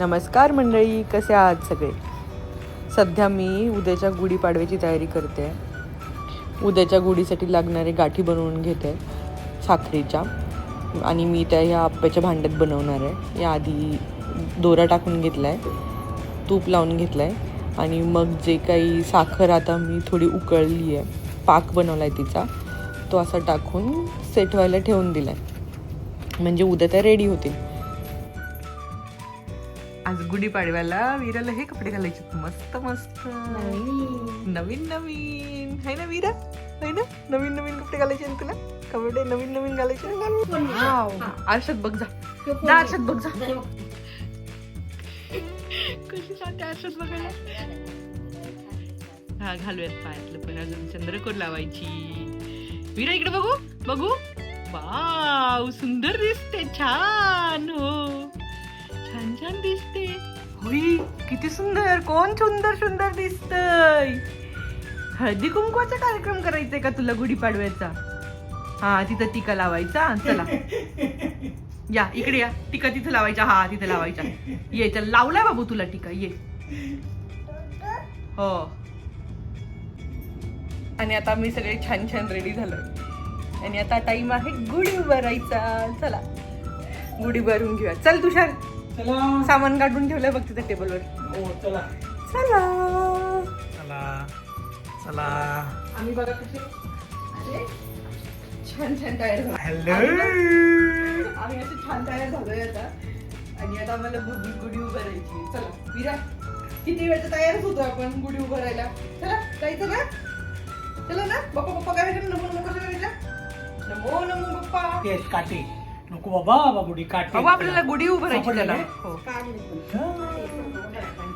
नमस्कार मंडळी, कसे आहात सगळे. सध्या मी उद्याच्या गुढीपाडव्याची तयारी करते. उद्याच्या गुढीसाठी लागणारे गाठी बनवून घेते साखरेच्या, आणि मी त्या ह्या आप्याच्या भांड्यात बनवणार आहे. याआधी दोरा टाकून घेतला आहे, तूप लावून घेतलं आहे, आणि मग जे काही साखर आता मी थोडी उकळली आहे, पाक बनवला आहे तिचा, तो असा टाकून सेट व्हायला ठेवून दिला आहे, म्हणजे उद्या त्या रेडी होतील. आज गुढीपाडव्याला वीराला हे कपडे घालायचे, मस्त मस्त नवीन नवीन है ना वीरा, है ना. नवीन नवीन कपडे घालायचे ना तुला, कपडे नवीन नवीन घालायचे. आरशात बघ जा, आरशात बघ जा, कशी जाते आरशात बघायला. हा घालूयात पायातलं, पण अजून चंद्रकोर लावायची. वीरा इकडे बघू बघू, वाव सुंदर दिसते, छान. हो छान छान दिसते. होई किती सुंदर, कोण सुंदर सुंदर दिसतय. हळदी कुंकवाचा कार्यक्रम करायचंय का तुला गुढीपाडव्याचा? हा तिथं टिका लावायचा. चला या इकडे या, टिका तिथं लावायचा. हा तिथं लावायचा. ये चल, लावलाय बाबू तुला टिका, ये. हो. आणि आता मी सगळे छान छान रेडी झालोय, आणि आता टाइम आहे गुढी उभारायचा. चला गुढी उभारून घेऊया. चल तुषार, सामान काढून ठेवलंय बघ तिथे टेबलवर. चला चला चला चला. आम्ही बघा कसे छान छान तयार झालो. आम्ही असे छान तयार झालोय आता, आणि आता आम्हाला गुढी उभारायची. चला वीरा, किती वेळचा तयारच होतो आपण गुढी उभारायला. चला जायचं ना, चला ना. बाप्पा बाप्पा करायचं, नमो नमो कसं करायचं, नमो नमो बाप्पा. काटे नको बाबा, गुढी काटे बाबा, आपल्याला गुढी उभारायची त्याला. हो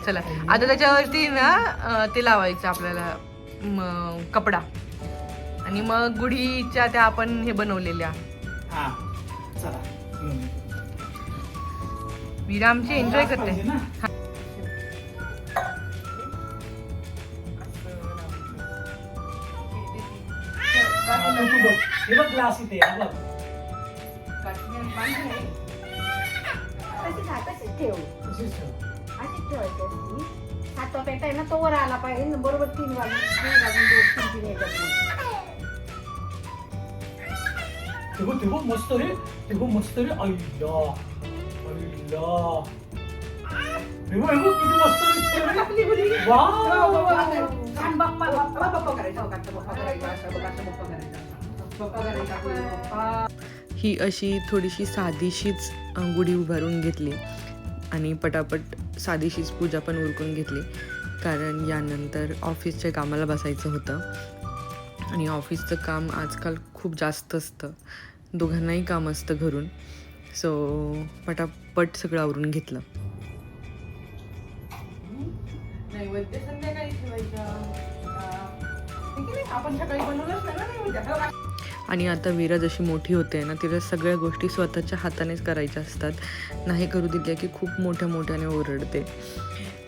चला आता त्याच्यावरती ना ते लावायचं आपल्याला कपडा, आणि मग गुढीच्या त्या आपण हे बनवलेल्या. वीरा आमची एन्जॉय करते. ग्लास इथे हात पेटा आहे ना, तो वर आला पाहिजे बरोबर. 3 वाजून 3 तेव्हा मस्त रे, तेव्हा मस्त रे. आईला आईला किती मस्त दिसते. ही अशी थोडीशी साधीशीच गुढी उभारून घेतली, आणि पटापट साधीशीच पूजा पण उरकून घेतली, कारण यानंतर ऑफिसच्या कामाला बसायचं होतं. आणि ऑफिसचं काम आजकाल खूप जास्त असतं, दोघांनाही काम असतं घरून. सो पटापट सगळं आवरून घेतलं. नैवेद्य संध्याकाळी ठेवायचा, आपण सकाळी बनवलंच नाही ना. आणि आता वीरा जशी मोठी होते ना, तिला सगळ्या गोष्टी स्वतःच्या हातानेच करायच्या असतात. नाही करू दिल्या की खूप मोठ्या मोठ्याने ओरडते.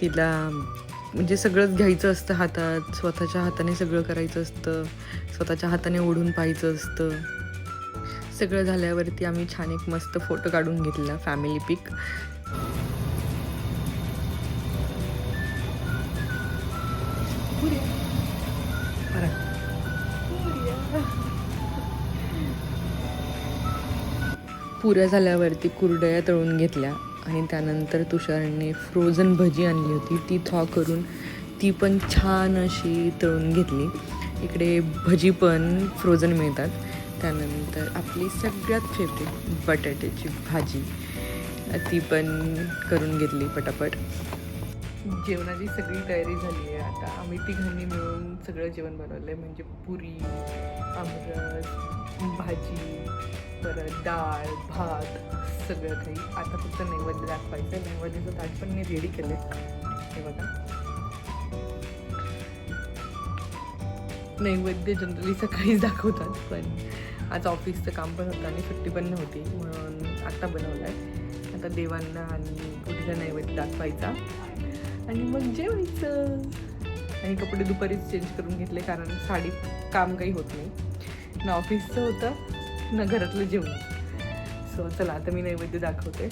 तिला म्हणजे सगळंच घ्यायचं असतं हातात, स्वतःच्या हाताने सगळं करायचं असतं, स्वतःच्या हाताने ओढून पाहायचं असतं. सगळं झाल्यावरती आम्ही छान एक मस्त फोटो काढून घेतला, फॅमिली पिक. पुऱ्या झाल्यावरती कुरडया तळून घेतल्या, आणि त्यानंतर तुषारने फ्रोझन भजी आणली होती, ती थॉ करून ती पण छान अशी तळून घेतली. इकडे भजी पण फ्रोझन मिळतात. त्यानंतर आपली सगळ्यात फेवरेट बटाट्याची भाजी, ती पण करून घेतली पटापट. जेवणाची सगळी तयारी झाली आहे. आता आम्ही तिघांनी मिळून सगळं जेवण बनवलं आहे, म्हणजे पुरी, आमरस, भाजी, परत डाळ, भात, सगळं काही. आता फक्त नैवेद्य दाखवायचं. नैवेद्याचं ताट पण मी रेडी केलं आहे, हे बघा. नैवेद्य जनरली सकाळीच दाखवतात, पण आज ऑफिसचं काम पण होतं आणि सुट्टी पण नव्हती, म्हणून आत्ता बनवलं आहे. आता देवांना आणि पुढचा नैवेद्य दाखवायचा, आणि मग जेवायचं. आणि कपडे दुपारीच चेंज करून घेतले, कारण साडीत काम काही होत नाही ना, ऑफिसचं होतं ना घरातलं जेवण. सो चला आता मी नैवेद्य दाखवते.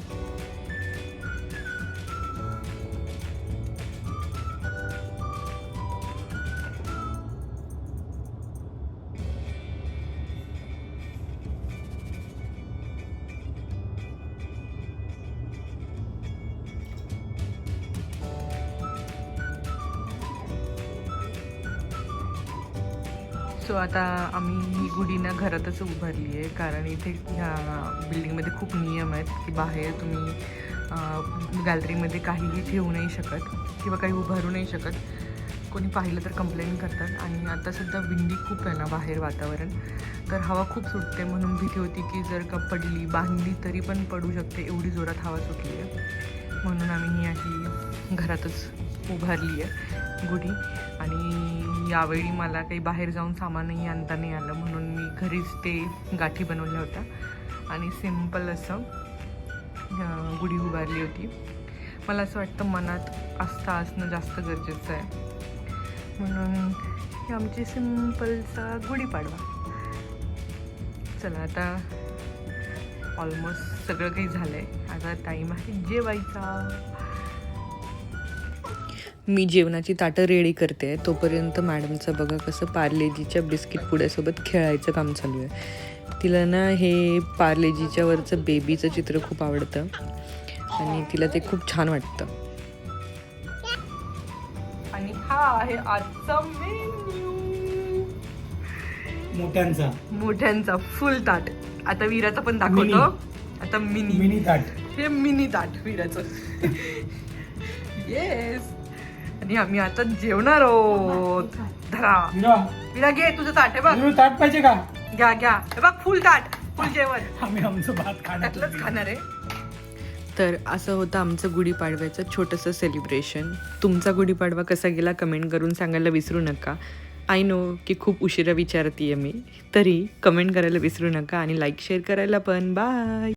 सो आता आम्ही ही गुढी ना घरातच उभारली आहे, कारण इथे ह्या बिल्डिंगमध्ये खूप नियम आहेत की बाहेर तुम्ही गॅलरीमध्ये काहीही ठेवू नाही शकत किंवा काही उभारू नाही शकत. कोणी पाहिलं तर कंप्लेंट करतात. आणि आता सध्या विंडी खूप आहे ना बाहेर वातावरण, तर हवा खूप सुटते, म्हणून भीती होती की जर का पडली बांधली तरी पण पडू शकते, एवढी जोरात हवा सुटली आहे. म्हणून आम्ही ही अशी घरातच उभारली आहे गुढी. आणि यावेळी मला काही बाहेर जाऊन सामानही आणता नाही आलं, म्हणून मी घरीच ते गाठी बनवल्या होत्या आणि सिम्पल असं गुढी उभारली होती. मला असं वाटतं मनात आस्था असणं जास्त गरजेचं आहे, म्हणून ही आमची सिम्पलचा गुढीपाडवा. चला आता ऑलमोस्ट सगळं काही झालं आहे, आता टाईम आहे जेवायचा. मी जेवणाची ताटं रेडी करते, तोपर्यंत मॅडमचं बघा कसं पार्लेजीच्या बिस्किट पुड्यासोबत खेळायचं काम चालू आहे. तिला ना हे पार्लेजीच्या वरचं बेबीचं चित्र खूप आवडतं आणि तिला ते खूप छान वाटतं. आणि हा आहे आजचा मेन्यू, मोठ्यांचा फुल ताट. आता वीराचं पण दाखवतो. आता मिनी ताट, हे मिनी ताट वीराचं. येस. आणि आम्ही आता जेवणार आहोत. धरा विरा, घे तुझं ताट आहे बघ. ताट पाहिजे का? घ्या घ्या, हे बघ फुल ताट, फुल जेवण. आम्ही आमचं भात त्यातलंच खाणार आहे. तर असं होतं आमचं गुढीपाडव्याचं छोटंसं सेलिब्रेशन. तुमचा गुढीपाडवा कसा गेला कमेंट करून सांगायला विसरू नका. आय नो की खूप उशिरा विचारते आहे मी, तरी कमेंट करायला विसरू नका आणि लाईक शेअर करायला पण. बाय.